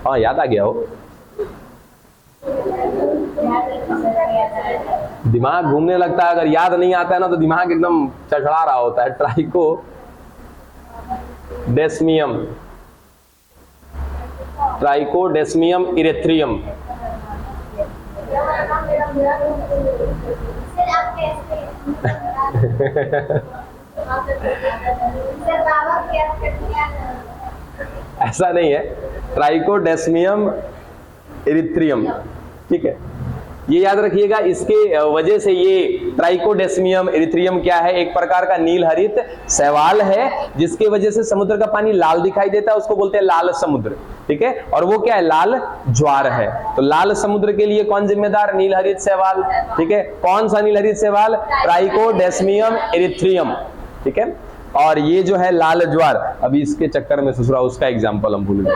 हाँ याद आ गया हो, दिमाग घूमने लगता है, अगर याद नहीं आता है ना तो दिमाग एकदम चढ़ा रहा होता है। ट्राइकोडेस्मियम, ट्राइकोडेस्मियम इरेथ्रियम। ऐसा नहीं है, ट्राइकोडेस्मियम इरिथ्रियम, ठीक है, ये याद रखिएगा। इसके वजह से ये ट्राइकोडेस्मियम इरिथ्रियम क्या है, एक प्रकार का नील हरित शैवाल है, जिसके वजह से समुद्र का पानी लाल दिखाई देता है, उसको बोलते हैं लाल समुद्र, ठीक है। और वो क्या है, लाल ज्वार है। तो लाल समुद्र के लिए कौन जिम्मेदार, नील हरित शैवाल, ठीक है। कौन सा नील हरित शैवाल, ट्राइकोडेस्मियम इरिथ्रियम, ठीक है। और ये जो है लाल ज्वार, अभी इसके चक्कर में ससुरा उसका एग्जाम्पल हम भूल गए,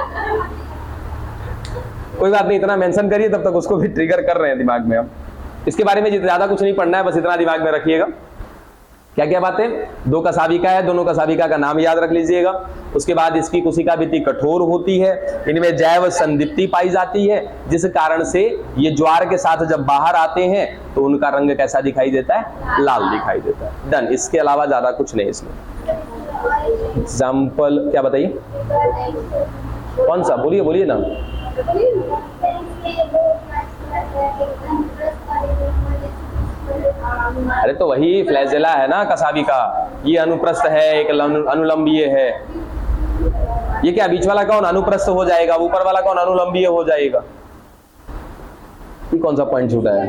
कोई बात नहीं, इतना मेंशन करिए, तब तक उसको भी ट्रिगर कर रहे हैं दिमाग में हम। इसके बारे में ज्यादा कुछ नहीं पढ़ना है, बस इतना दिमाग में रखिएगा। क्या क्या बातें, दो कसाबिका है, दोनों कसाबिका का नाम याद रख लीजिएगा। उसके बाद इसकी कोशिका भित्ति कठोर होती है, इनमें जैव संदीप्ति पाई जाती है, जिस कारण से ये ज्वार के साथ जब बाहर आते हैं तो उनका रंग कैसा दिखाई देता है, लाल दिखाई देता है। डन, इसके अलावा ज्यादा कुछ नहीं इसमें। एग्जाम्पल क्या बताइए, कौन सा, बोलिए बोलिए ना। अरे तो वही फ्लैजेला है ना कसाबिका, ये अनुप्रस्थ है, एक अनुलंबीय है। ये क्या बीच वाला कौन अनुप्रस्थ हो जाएगा, ऊपर वाला कौन अनुलंबीय हो जाएगा, ये कौन सा पॉइंट छूटा है।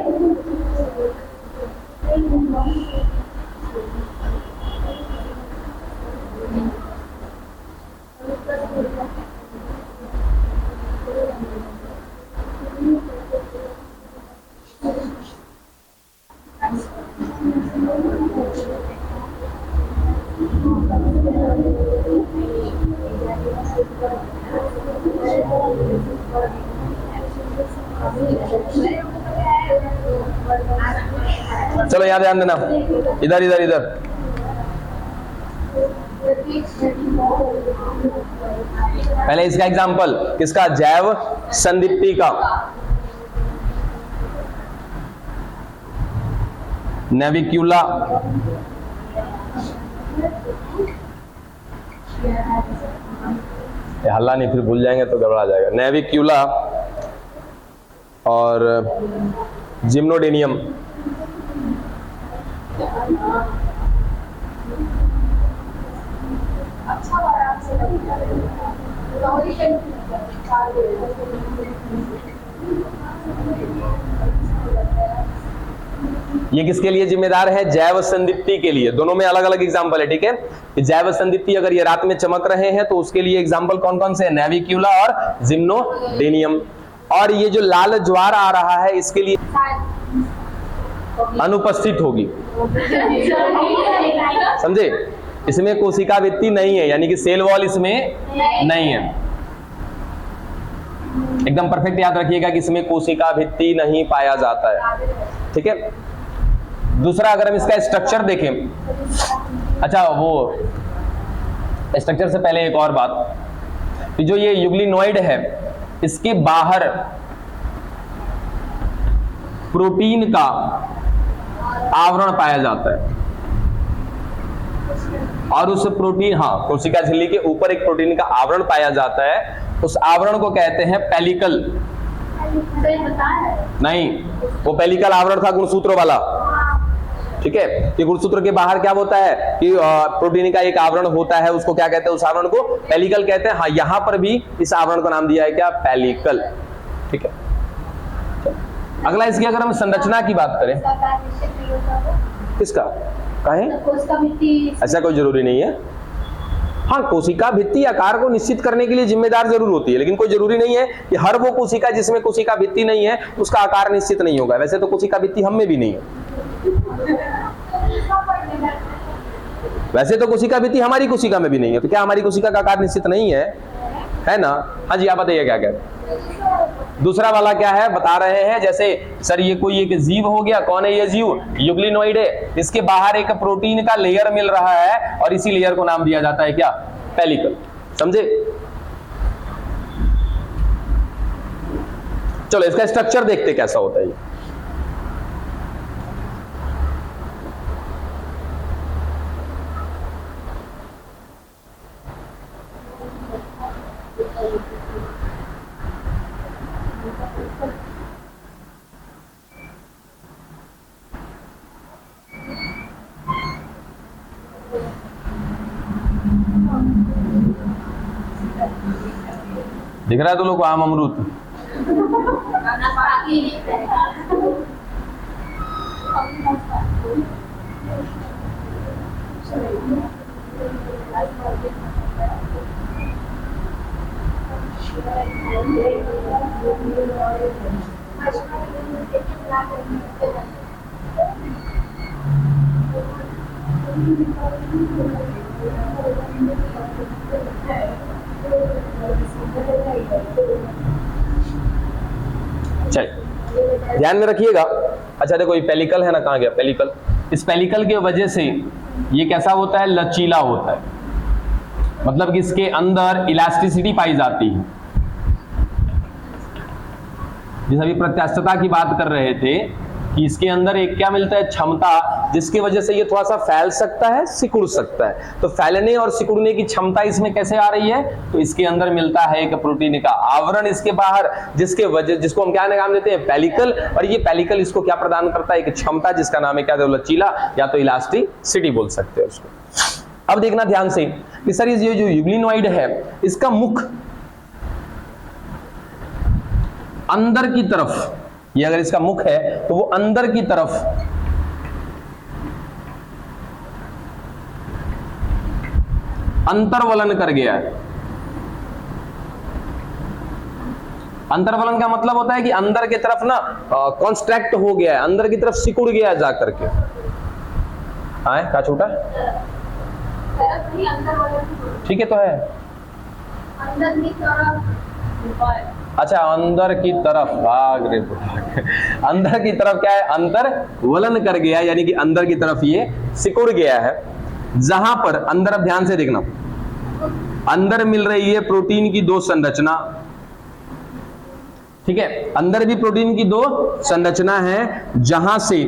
चलो याद ध्यान देना, इधर इधर इधर। पहले इसका एग्जाम्पल किसका, जैव संदीप्ति का। नेविक्यूला, हल्ला नहीं, फिर भूल जाएंगे तो गड़बड़ा जाएगा। नेविक्यूला और जिम्नोडेनियम। ये किसके लिए जिम्मेदार है, जैव संदीप्ति के लिए। दोनों में अलग अलग एग्जाम्पल है, ठीक है। जैव संदीप्ति अगर ये रात में चमक रहे हैं तो उसके लिए एग्जाम्पल कौन कौन से हैं, नेविक्यूला और जिम्नोडेनियम। और ये जो लाल ज्वार आ रहा है इसके लिए अनुपस्थित होगी, समझे, इसमें कोशिका भित्ति नहीं है, यानी कि सेल वॉल इसमें नहीं है। एकदम परफेक्ट याद रखिएगा कि इसमें कोशिका भित्ति नहीं पाया जाता है, ठीक है। दूसरा, अगर हम इसका स्ट्रक्चर देखें, अच्छा वो स्ट्रक्चर से पहले एक और बात, जो ये यूग्लिनोइड है इसके बाहर प्रोटीन का आवरण पाया जाता है, और उस प्रोटीन, हाँ, कोशिका झिल्ली के ऊपर एक प्रोटीन का आवरण पाया जाता है, उस आवरण को कहते हैं पेलिकल। नहीं, वो पेलिकल आवरण था गुणसूत्र वाला, ठीक है। ये गुणसूत्र के बाहर क्या होता है कि प्रोटीन का एक आवरण होता है, उसको क्या कहते हैं, उस आवरण को पेलिकल कहते हैं। हाँ, यहां पर भी इस आवरण को नाम दिया है क्या, पेलिकल, ठीक है। अगला, इसकी अगर हम संरचना की बात करें, किसका कहें, ऐसा कोई जरूरी नहीं है। हाँ, कोशिका भित्ति आकार को निश्चित करने के लिए जिम्मेदार जरूर होती है, लेकिन कोई जरूरी नहीं है कि हर वो कोशिका जिसमें कोशिका भित्ति नहीं है उसका आकार निश्चित नहीं होगा। वैसे तो कोशिका भित्ति हम में भी नहीं है, वैसे तो कोशिका भित्ति हमारी कोशिका में भी नहीं है, तो क्या हमारी कोशिका का आकार निश्चित नहीं है ना। हाँ जी, आप बताइए क्या कह रहे हैं। दूसरा वाला क्या है बता रहे हैं, जैसे सर ये कोई एक जीव हो गया, कौन है ये जीव, यूग्लिनोइड है, इसके बाहर एक प्रोटीन का लेयर मिल रहा है और इसी लेयर को नाम दिया जाता है क्या, पेलिकल, समझे। चलो इसका स्ट्रक्चर देखते कैसा होता है। दिख रहा है तो लोग आम अमरूद। चलिए ध्यान में रखिएगा। अच्छा देखो ये पेलिकल है ना, कहाँ गया पेलिकल। इस पेलिकल की वजह से ये कैसा होता है, लचीला होता है, मतलब कि इसके अंदर इलास्टिसिटी पाई जाती है। जिस अभी प्रत्यास्थता की बात कर रहे थे कि इसके अंदर एक क्या मिलता है, क्षमता, जिसकी वजह से ये थोड़ा सा फैल सकता है, सिकुड़ सकता है। तो फैलने और सिकुड़ने की क्षमता इसमें कैसे आ रही है, तो इसके अंदर मिलता है एक प्रोटीन का आवरण इसके बाहर, जिसके वजह, जिसको हम क्या नाम देते हैं, पेलिकल। और ये पेलिकल इसको क्या प्रदान करता है, एक क्षमता जिसका नाम है क्या, लचीला या तो इलास्टिसिटी बोल सकते हैं उसको। अब देखना ध्यान से कि सर ये जो यूग्लिनॉइड है इसका मुख अंदर की तरफ, ये अगर इसका मुख है तो वो अंदर की तरफ अंतर्वलन कर गया है। अंतर्वलन का मतलब होता है कि अंदर की तरफ ना कॉन्स्ट्रैक्ट हो गया है, अंदर की तरफ सिकुड़ गया है जाकर के। हाँ क्या छोटा ठीक है तो है अंदर की तरफ। अच्छा अंदर की तरफ, भाग रे अंदर की तरफ क्या है, अंतर वलन कर गया, यानी कि अंदर की तरफ ये सिकुड़ गया है। जहां पर अंदर, अब ध्यान से देखना, अंदर मिल रही है प्रोटीन की दो संरचना, ठीक है, अंदर भी प्रोटीन की दो संरचना है, जहां से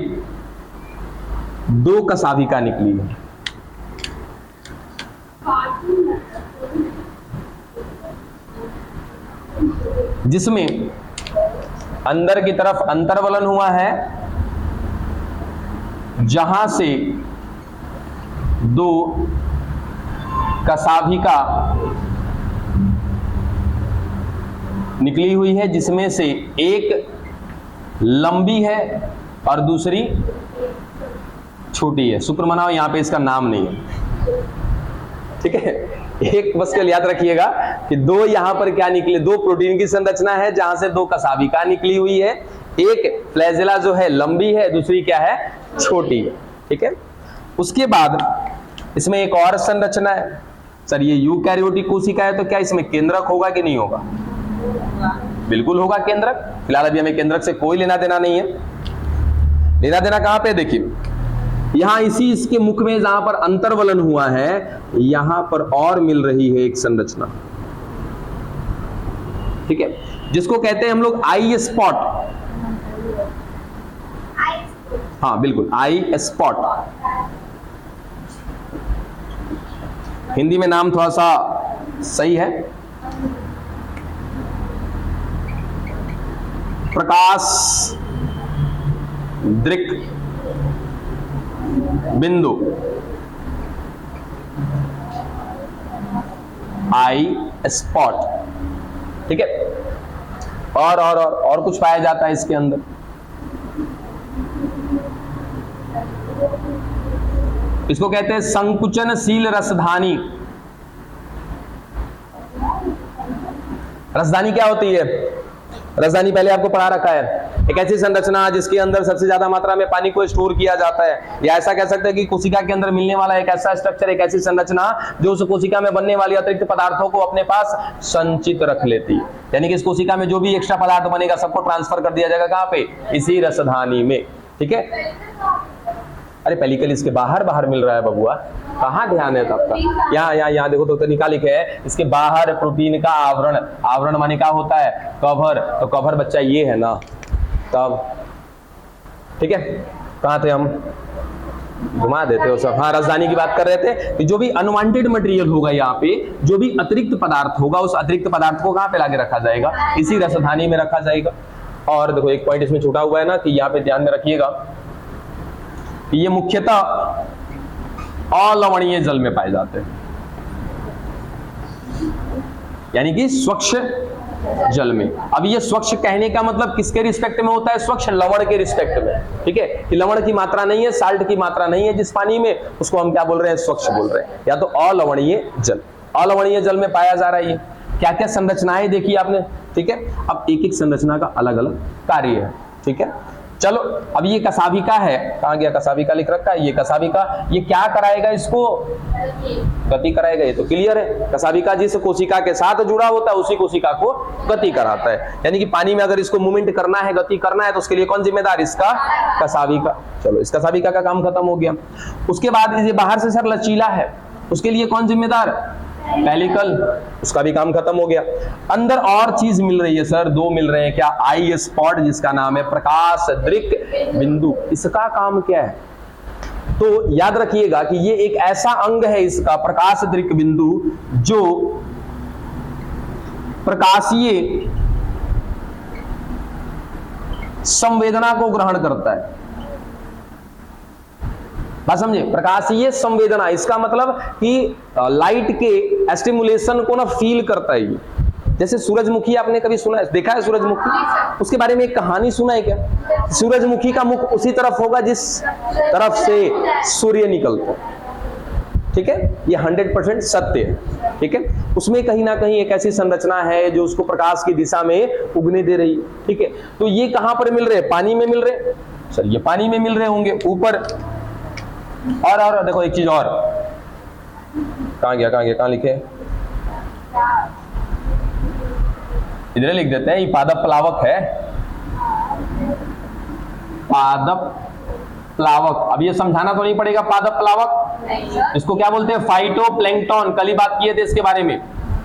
दो कशाभिका निकली है। जिसमें अंदर की तरफ अंतर्वलन हुआ है, जहां से दो कशाभिका निकली हुई है, जिसमें से एक लंबी है और दूसरी छोटी है। शुक्र मनाओ यहां पे इसका नाम नहीं है, ठीक है। एक बस के याद रखिएगा कि दो यहां पर क्या निकले, दो प्रोटीन की संरचना है जहां से दो कशाभिका निकली हुई है, एक फ्लैजेला जो है लंबी है, दूसरी क्या है, छोटी है, ठीक है। उसके बाद इसमें एक और संरचना है, सर ये यूकैरियोटिक कोशिका है तो क्या इसमें केंद्रक होगा कि नहीं होगा, बिल्कुल होगा केंद्रक। फिलहाल अभी हमें केंद्रक से कोई लेना देना नहीं है। लेना देना कहां पे, देखिए यहां इसी इसके मुख में जहां पर अंतर्वलन हुआ है, यहां पर और मिल रही है एक संरचना, ठीक है, जिसको कहते हैं हम लोग आई स्पॉट। हाँ बिल्कुल आई स्पॉट, हिंदी में नाम थोड़ा सा सही है, प्रकाश दृक बिंदु, आई स्पॉट, ठीक है। और कुछ पाया जाता है इसके अंदर, इसको कहते हैं संकुचनशील रसधानी। रसधानी क्या होती है, रसधानी पहले आपको पढ़ा रखा है, एक ऐसी संरचना जिसके अंदर सबसे ज्यादा मात्रा में पानी को स्टोर किया जाता है, या ऐसा कह सकते हैं कि कोशिका के अंदर मिलने वाला एक ऐसा स्ट्रक्चर, एक ऐसी संरचना जो उस कोशिका में बनने वाली अतिरिक्त पदार्थों को अपने पास संचित रख लेती है। यानी कि इस कोशिका में जो भी एक्स्ट्रा पदार्थ बनेगा सबको ट्रांसफर कर दिया जाएगा कहां पे, इसी रसधानी में, ठीक है। अरे पेलिकल इसके बाहर बाहर मिल रहा है बबुआ, कहाँ ध्यान है आपका? यहाँ देखो तो निकाल लिखे है इसके बाहर प्रोटीन का आवरण, आवरण माने क्या होता है? कवर, तो कवर बच्चा ये है ना, तब ठीक है। कहाँ थे हम? घुमा देते हो सब। हाँ, राजधानी की बात कर रहे थे कि जो भी अनवांटेड मटेरियल होगा यहाँ पे, जो भी अतिरिक्त पदार्थ होगा, उस अतिरिक्त पदार्थ को कहाँ पे लाके रखा जाएगा? इसी राजधानी में रखा जाएगा। और देखो एक पॉइंट इसमें छूटा हुआ है ना कि यहाँ पे ध्यान में रखिएगा, ये मुख्यतः अलवणीय जल में पाए जाते हैं, यानी कि स्वच्छ जल में। अब ये स्वच्छ कहने का मतलब किसके रिस्पेक्ट में होता है? स्वच्छ लवण के रिस्पेक्ट में, ठीक है। कि लवण की मात्रा नहीं है, साल्ट की मात्रा नहीं है जिस पानी में, उसको हम क्या बोल रहे हैं? स्वच्छ बोल रहे हैं, या तो अलवणीय जल। अलवणीय जल में पाया जा रहा है ये। क्या क्या संरचनाएं देखी आपने, ठीक है। अब एक एक संरचना का अलग अलग कार्य है, ठीक है। चलो अब ये कसाभिका है, कहाँ गया? कसाभिका लिख रखा है, ये कसाभिका, ये क्या कराएगा? इसको गति कराएगा, ये तो क्लियर है। कसाभिका जिस कोशिका के साथ जुड़ा होता है उसी कोशिका को गति कराता है, यानी कि पानी में अगर इसको मूवमेंट करना है, गति करना है, तो उसके लिए कौन जिम्मेदार? इसका कसाभिका। चलो इस कसाभिका का काम खत्म हो गया। उसके बाद ये बाहर से सर लचीला है, उसके लिए कौन जिम्मेदार? पेलिकल, उसका भी काम खत्म हो गया। अंदर और चीज मिल रही है सर, दो मिल रहे हैं। क्या? आई स्पॉट, जिसका नाम है प्रकाश दृक बिंदु। इसका काम क्या है? तो याद रखिएगा कि ये एक ऐसा अंग है इसका, प्रकाश दृक बिंदु, जो प्रकाशीय संवेदना को ग्रहण करता है। बात समझे? प्रकाशीय संवेदना, इसका मतलब कि लाइट के स्टिमुलेशन को ना फील करता है ये। जैसे सूरजमुखी आपने कभी सुना है, देखा है सूरजमुखी? उसके बारे में एक कहानी सुना है क्या? सूरजमुखी का मुख उसी तरफ होगा जिस तरफ से सूर्य निकलता है, ठीक है। ये 100% सत्य है, ठीक है। उसमें कहीं ना कहीं एक ऐसी संरचना है जो उसको प्रकाश की दिशा में उगने दे रही है, ठीक है। तो ये कहां पर मिल रहे हैं? पानी में मिल रहे। सर ये पानी में मिल रहे होंगे ऊपर। और देखो एक चीज और, कहां गया कहां लिखे? इधर लिख देते हैं, ये पादप प्लावक है, पादप प्लावक। अब ये समझाना तो नहीं पड़ेगा, पादप प्लावक इसको क्या बोलते हैं? फाइटोप्लैंक्टन। कल ही बात किए थे इसके बारे में।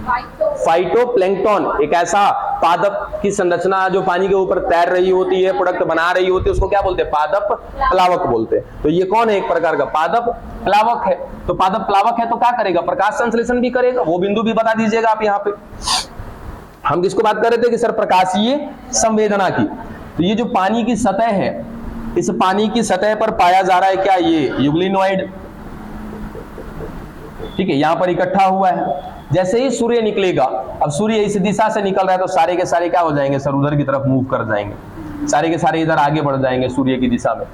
फाइटोप्लैंक्टन एक ऐसा पादप की संरचना जो पानी के ऊपर तैर रही होती है, प्रोडक्ट बना रही होती है, उसको क्या बोलते हैं? पादप प्लावक बोलते हैं। तो ये कौन है? एक प्रकार का पादप प्लावक है। तो पादप प्लावक है तो क्या करेगा? प्रकाश संश्लेषण भी करेगा। वो बिंदु भी बता दीजिएगा आप यहाँ पे। हम किसको बात कर रहे थे कि सर प्रकाशीय संवेदना की। तो ये जो पानी की सतह है, इस पानी की सतह पर पाया जा रहा है क्या? ये यूग्लिनोइड, ठीक है, यहां पर इकट्ठा हुआ है। जैसे ही सूर्य निकलेगा, अब सूर्य इस दिशा से निकल रहा है तो सारे के सारे क्या हो जाएंगे सर? उधर की तरफ मूव कर जाएंगे, सारे के सारे इधर आगे बढ़ जाएंगे सूर्य की दिशा में।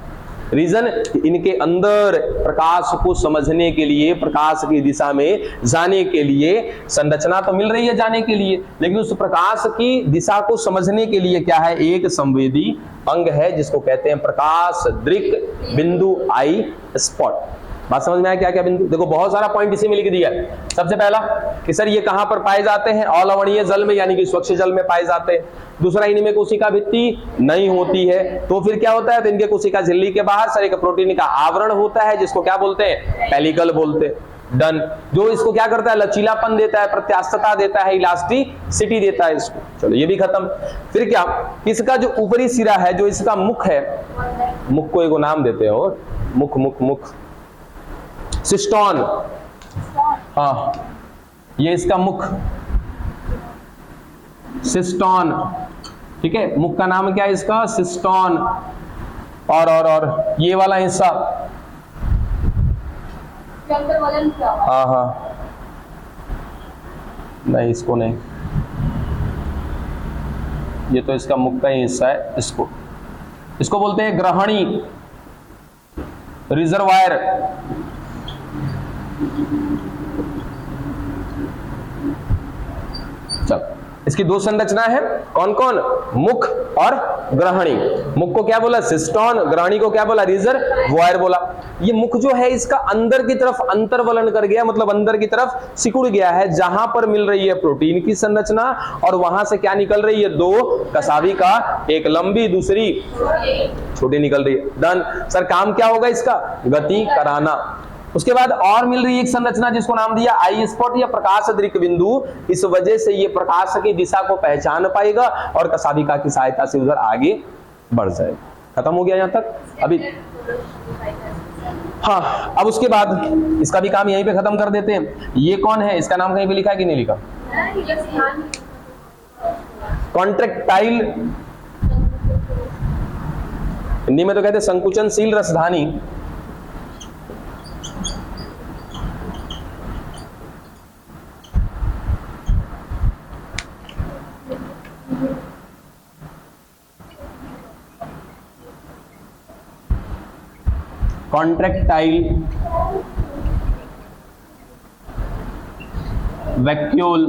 रीजन, इनके अंदर प्रकाश को समझने के लिए, प्रकाश की दिशा में जाने के लिए संरचना तो मिल रही है जाने के लिए, लेकिन उस प्रकाश की दिशा को समझने के लिए क्या है? एक संवेदी अंग है जिसको कहते हैं प्रकाश दृक बिंदु, आई स्पॉट। बात समझ में आया? क्या क्या बिंदु? देखो बहुत सारा पॉइंट इसी में लिख दिया है। सबसे पहला कि सर ये कहां पर पाए जाते हैं? अलवणीय जल में, यानी कि स्वच्छ जल में पाए जाते हैं। दूसरा, इनमें कोशिका भित्ति नहीं होती है, तो फिर क्या होता है? तो इनके कोशिका झिल्ली के बाहर सर एक प्रोटीन का आवरण होता है जिसको क्या बोलते हैं? पेलिकल बोलते हैं। डन। जो इसको क्या करता है? लचीलापन देता है, प्रत्यास्थता देता है, इलास्टिसिटी देता है इसको। चलो ये भी खत्म। फिर क्या? इसका जो ऊपरी सिरा है, जो इसका मुख है, मुख को एक नाम देते हैं, और मुख मुख मुख सिस्टोन, हाँ ये इसका मुख सिस्टोन, ठीक है। मुख का नाम क्या है इसका? सिस्टोन। और ये वाला हिस्सा, हाँ हाँ नहीं, इसको नहीं, ये तो इसका मुख का ही हिस्सा है। इसको बोलते हैं ग्रहणी, रिजर्वायर। चल इसकी दो संरचना है, कौन कौन? मुख और ग्रहणी। मुख को क्या बोला? सिस्टोन। ग्रहणी को क्या बोला? रिजर्वोयर बोला। ये मुख जो है इसका अंदर की तरफ अंतर्वलन कर गया, मतलब अंदर की तरफ सिकुड़ गया है, जहां पर मिल रही है प्रोटीन की संरचना और वहां से क्या निकल रही है? दो कसावी का, एक लंबी दूसरी छोटी निकल रही है। Done sir. काम क्या होगा इसका? गति कराना। उसके बाद और मिल रही है एक संरचना जिसको नाम दिया आई स्पॉट या प्रकाश दृक बिंदु। इस वजह से ये प्रकाश की दिशा को पहचान पाएगा और कसाविका की सहायता से उधर आगे बढ़ जाएगा। खत्म हो गया यहां तक? अभी हाँ, अब उसके बाद इसका भी काम यहीं पे खत्म कर देते हैं। ये कौन है? इसका नाम कहीं पे लिखा है कि नहीं लिखा? कॉन्ट्रैक्टाइल, हिंदी में तो कहते हैं संकुचनशील रसधानी। Contractile vacuole.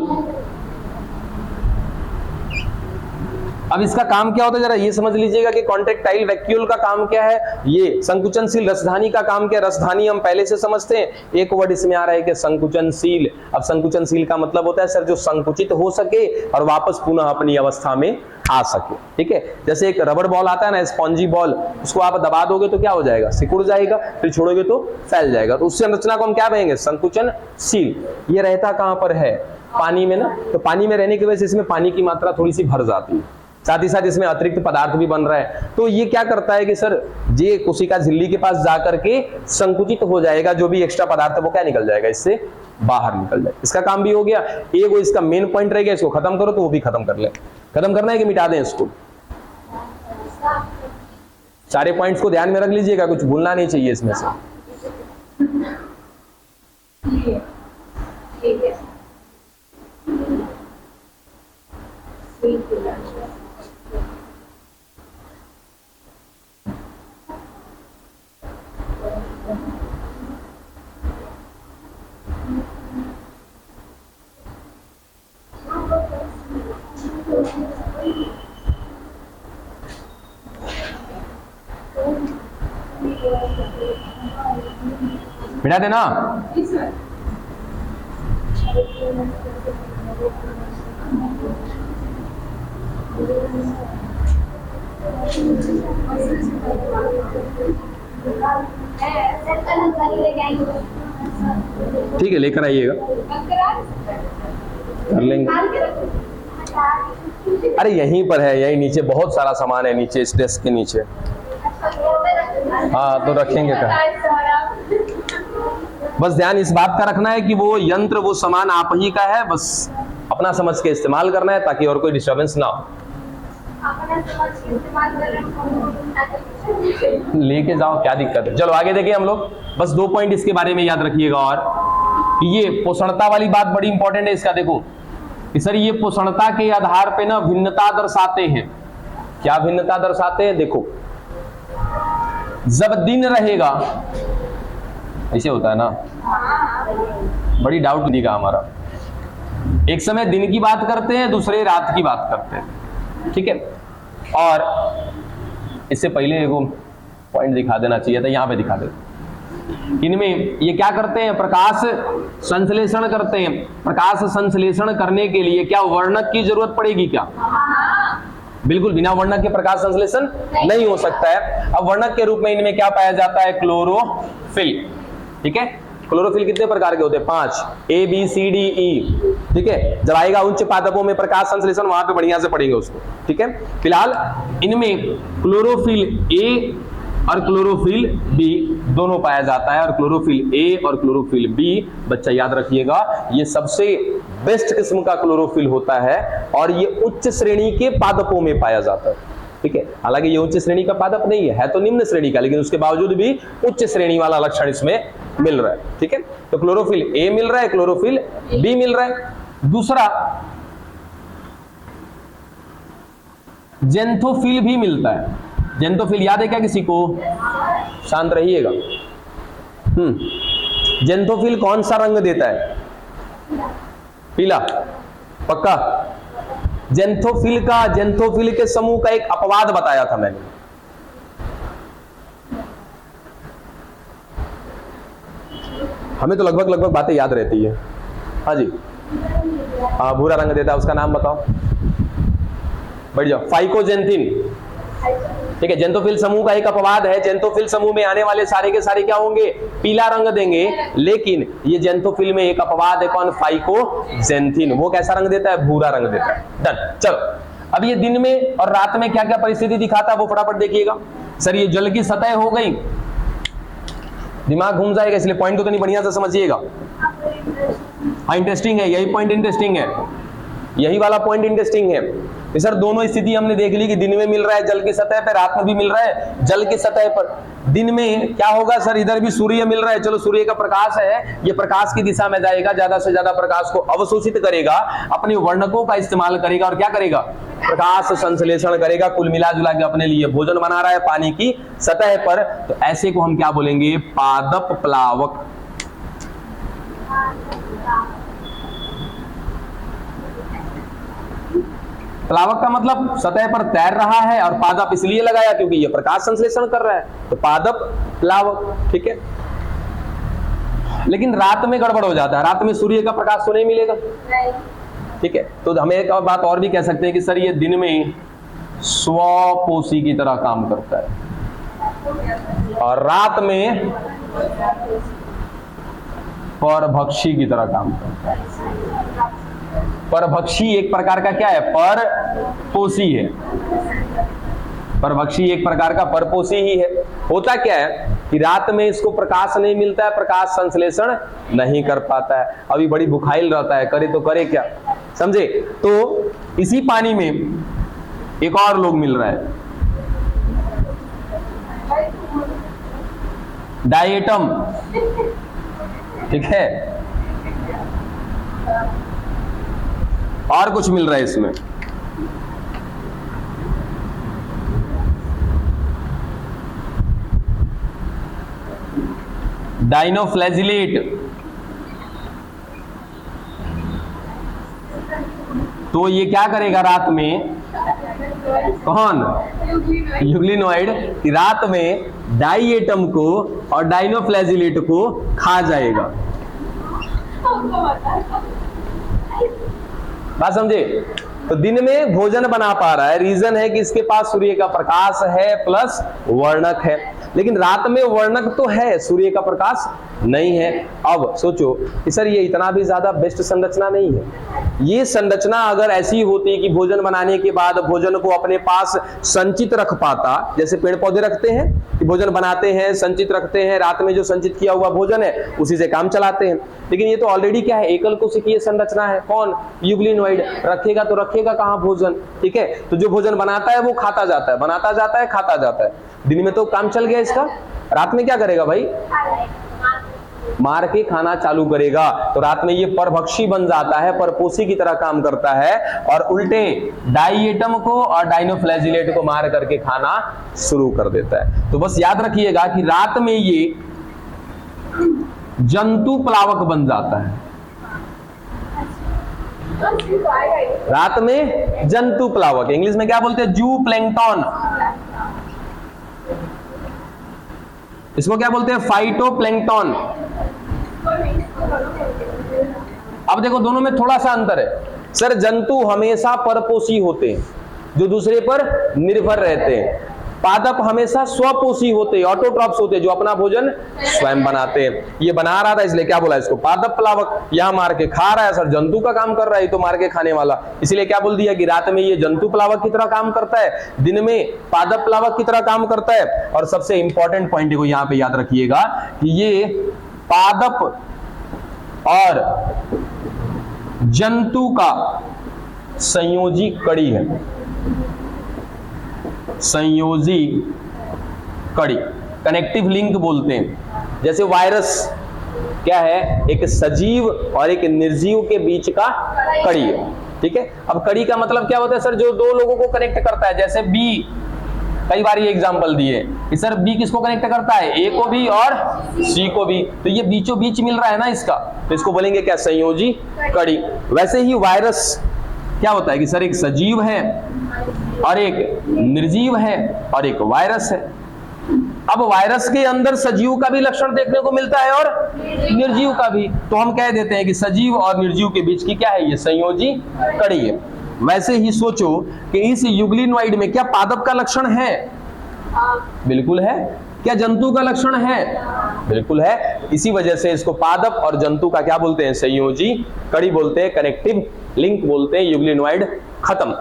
अब इसका काम क्या होता है जरा ये समझ लीजिएगा कि कॉन्ट्रैक्टाइल वैक्यूल का काम क्या है। ये संकुचनशील रसधानी का काम क्या है? रसधानी हम पहले से समझते हैं, एक वर्ड इसमें आ रहा है कि संकुचनशील। अब संकुचनशील का मतलब होता है सर जो संकुचित हो सके और वापस पुनः अपनी अवस्था में आ सके। ठीक है, जैसे एक रबड़ बॉल आता है ना, स्पॉन्जी बॉल, उसको आप दबा दोगे तो क्या हो जाएगा? सिकुड़ जाएगा, फिर छोड़ोगे तो फैल जाएगा। तो उस संरचना को हम क्या कहेंगे? संकुचनशील। ये रहता कहां पर है? पानी में ना। तो पानी में रहने की वजह से इसमें पानी की मात्रा थोड़ी सी भर जाती है, साथ ही साथ इसमें अतिरिक्त पदार्थ भी बन रहा है। तो ये क्या करता है कि सर ये कोशिका झिल्ली के पास जाकर के संकुचित हो जाएगा, जो भी एक्स्ट्रा पदार्थ है वो क्या निकल जाएगा? इससे बाहर निकल जाए। इसका काम भी हो गया। एक इसका मेन पॉइंट रह गया, इसको खत्म करो तो वो भी खत्म कर ले। खत्म करना है कि मिटा दें इसको? सारे पॉइंट्स को ध्यान में रख लीजिएगा, कुछ भूलना नहीं चाहिए इसमें से। मिटा देना। ठीक है, लेकर आइएगा, कर लेंगे। अरे यहीं पर है, यहीं नीचे बहुत सारा सामान है, नीचे इस डेस्क के नीचे। हाँ तो रखेंगे क्या? बस ध्यान इस बात का रखना है कि वो यंत्र, वो सामान आप ही का है, बस अपना समझ के इस्तेमाल करना है ताकि और कोई डिस्टर्बेंस ना हो। लेके जाओ, क्या दिक्कत है। चलो आगे देखें हम लोग। बस 2 पॉइंट इसके बारे में याद रखिएगा। और ये पोषणता वाली बात बड़ी इंपॉर्टेंट है इसका। देखो कि सर ये पोषणता के आधार पे ना भिन्नता दर्शाते हैं। क्या भिन्नता दर्शाते हैं? देखो जब दिन रहेगा, ऐसे होता है ना, बड़ी डाउट नहीं का हमारा। एक समय दिन की बात करते हैं, दूसरे रात की बात करते हैं। ठीक है, और इससे पहले एगो पॉइंट दिखा देना चाहिए था, यहां पे दिखा दे। इनमें ये क्या करते हैं? प्रकाश संश्लेषण करते हैं। प्रकाश संश्लेषण करने के लिए क्या वर्णक की जरूरत पड़ेगी क्या? बिल्कुल, बिना वर्णक के प्रकाश संश्लेषण नहीं हो सकता है। अब वर्णक के रूप में इनमें क्या पाया जाता है? क्लोरोफिल। ठीक है, क्लोरोफिल कितने प्रकार के होते हैं? 5, A B C D E। ठीक है, जब आएगा उच्च पादपों में प्रकाश संश्लेषण, वहां पे बढ़िया से पढ़ेंगे उसको। ठीक है, फिलहाल इनमें क्लोरोफिल A और क्लोरोफिल B दोनों पाया जाता है। और क्लोरोफिल A और क्लोरोफिल B, बच्चा याद रखिएगा, ये सबसे बेस्ट किस्म का क्लोरोफिल होता है और ये उच्च श्रेणी के पादपों में पाया जाता है। ठीक है, हालांकि ये उच्च श्रेणी का पादप नहीं है तो निम्न श्रेणी का, लेकिन उसके बावजूद भी उच्च श्रेणी वाला लक्षण इसमें मिल रहा है। ठीक है, तो क्लोरोफिल A मिल रहा है, क्लोरोफिल B मिल रहा है। दूसरा जेंथोफिल भी मिलता है। जेंथोफिल याद है क्या किसी को? शांत रहिएगा। जेंथोफिल कौन सा रंग देता है? पीला, पक्का? जेंथोफिल के समूह का एक अपवाद बताया था मैंने। हमें तो लगभग बातें याद रहती है। हाँ जी, हाँ भूरा रंग देता है, उसका नाम बताओ, बैठ जाओ। फाइकोजेंथिन, ठीक है। जेंथोफिल समूह का एक अपवाद है, जेंथोफिल समूह में आने वाले सारे के सारे क्या होंगे, पीला रंग देंगे, लेकिन ये जेंथोफिल में एक अपवाद है, कौन, फाइकोजेंथिन, वो कैसा रंग देता है, भूरा रंग देता है। डन। चलो अब ये दिन में और रात में क्या क्या परिस्थिति दिखाता है वो फटाफट देखिएगा। सर ये जल की सतह हो गई, दिमाग घूम जाएगा, इसलिए पॉइंट को तो नहीं बढ़िया से समझिएगा। हाँ इंटरेस्टिंग है, यही पॉइंट इंटरेस्टिंग है, यही वाला पॉइंट इंटरेस्टिंग है। सर दोनों स्थिति हमने देख ली कि दिन में मिल रहा है जल की सतह पर, रात में भी मिल रहा है जल की सतह पर। दिन में क्या होगा सर, इधर भी सूर्य मिल रहा है, चलो सूर्य का प्रकाश है, ये प्रकाश की दिशा में जाएगा, ज्यादा से ज्यादा प्रकाश को अवशोषित करेगा, अपने वर्णकों का इस्तेमाल करेगा और क्या करेगा, प्रकाश संश्लेषण करेगा, कुल मिला जुला के अपने लिए भोजन बना रहा है पानी की सतह पर। तो ऐसे को हम क्या बोलेंगे, पादप प्लावक। प्लावक का मतलब सतह पर तैर रहा है, और पादप इसलिए लगाया क्योंकि यह प्रकाश संश्लेषण कर रहा है, तो पादप प्लावक, ठीक है। लेकिन रात में गड़बड़ हो जाता है, रात में सूर्य का प्रकाश तो नहीं मिलेगा, ठीक है। तो हमें एक बात और भी कह सकते हैं कि सर ये दिन में स्वपोषी की तरह काम करता है और रात में परभक्षी की तरह काम करता है। परभक्षी एक प्रकार का क्या है, परपोषी है। परभक्षी एक प्रकार का परपोषी ही है। होता क्या है कि रात में इसको प्रकाश नहीं मिलता है, प्रकाश संश्लेषण नहीं कर पाता है, अभी बड़ी बुखाइल रहता है, करे तो करे क्या, समझे। तो इसी पानी में एक और लोग मिल रहा है, डायटम, ठीक है, और कुछ मिल रहा है इसमें, डाइनोफ्लैजिलेट। तो ये क्या करेगा रात में, कौन, यूग्लिनोइड, रात में डाइएटम को और डाइनोफ्लैजिलेट को खा जाएगा। बात समझे। तो दिन में भोजन बना पा रहा है, रीजन है कि इसके पास सूर्य का प्रकाश है प्लस वर्णक है, लेकिन रात में वर्णक तो है, सूर्य का प्रकाश नहीं है। अब सोचो कि सर ये इतना भी ज्यादा बेस्ट संरचना नहीं है। ये संरचना अगर ऐसी होती कि भोजन बनाने के बाद भोजन को अपने पास संचित रख पाता, जैसे पेड़ पौधे रखते हैं कि भोजन बनाते हैं संचित रखते हैं, रात में जो संचित किया हुआ भोजन है उसी से काम चलाते हैं, लेकिन ये तो ऑलरेडी क्या है, एकल कोशिकीय संरचना है, कौन, यूग्लिनोइड। रखेगा तो रखेगा कहां भोजन, ठीक है। तो जो भोजन बनाता है वो खाता जाता है, बनाता जाता है, खाता जाता है। दिन में तो काम चल गया इसका, रात में क्या करेगा भाई, मार के खाना चालू करेगा। तो रात में ये परभक्षी बन जाता है, परपोषी की तरह काम करता है, और उल्टे डाइएटम को और डाइनोफ्लैजिलेट को मार करके खाना शुरू कर देता है। तो बस याद रखिएगा कि रात में ये जंतु प्लावक बन जाता है, रात में जंतु प्लावक, इंग्लिश में क्या बोलते हैं, जू प्लैंक्टन, इसको क्या बोलते हैं, फाइटोप्लैंक्टन। अब देखो दोनों में थोड़ा सा अंतर है। सर जंतु हमेशा परपोषी होते हैं, जो दूसरे पर निर्भर रहते हैं। पादप हमेशा स्वपोषी होते हैं, ऑटोट्रॉप्स होते हैं, जो अपना भोजन स्वयं बनाते हैं। ये बना रहा था इसलिए क्या बोला इसको, पादप प्लावक। यहां मार के खा रहा है, सर जंतु का काम कर रहा है, तो मार के खाने वाला, इसलिए क्या बोल दिया कि रात में ये जंतु प्लावक की तरह काम करता है, दिन में पादप प्लावक की तरह काम करता है। और सबसे इंपॉर्टेंट पॉइंट को यहां पे याद रखिएगा कि ये पादप और जंतु का संयोजी कड़ी है, संयोजी कड़ी, कनेक्टिव लिंक बोलते हैं। जैसे वायरस क्या है, एक सजीव और एक निर्जीव के बीच का कड़ी है, ठीक है। अब कड़ी का मतलब क्या होता है सर, जो दो लोगों को कनेक्ट करता है, जैसे बी, कई बार ये एग्जांपल दिए कि सर बी किसको कनेक्ट करता है, ए को भी और सी को भी, तो ये बीचों बीच मिल रहा है ना इसका, तो इसको बोलेंगे क्या, संयोजी कड़ी। वैसे ही वायरस क्या होता है कि सर एक सजीव है और एक निर्जीव है और एक वायरस है। अब वायरस के अंदर सजीव का भी लक्षण देखने को मिलता है और निर्जीव का भी, तो हम कह देते हैं कि सजीव और निर्जीव के बीच की क्या है, ये संयोजी कड़ी है। वैसे ही सोचो कि इस युग्लिनॉइड में क्या पादप का लक्षण है? बिल्कुल है। क्या जंतु का लक्षण है? बिल्कुल है। इसी वजह से इसको पादप और जंतु का क्या बोलते हैं, संयोजी कड़ी बोलते हैं, कनेक्टिव लिंक बोलते हैं। युग्लिनॉइड खत्म।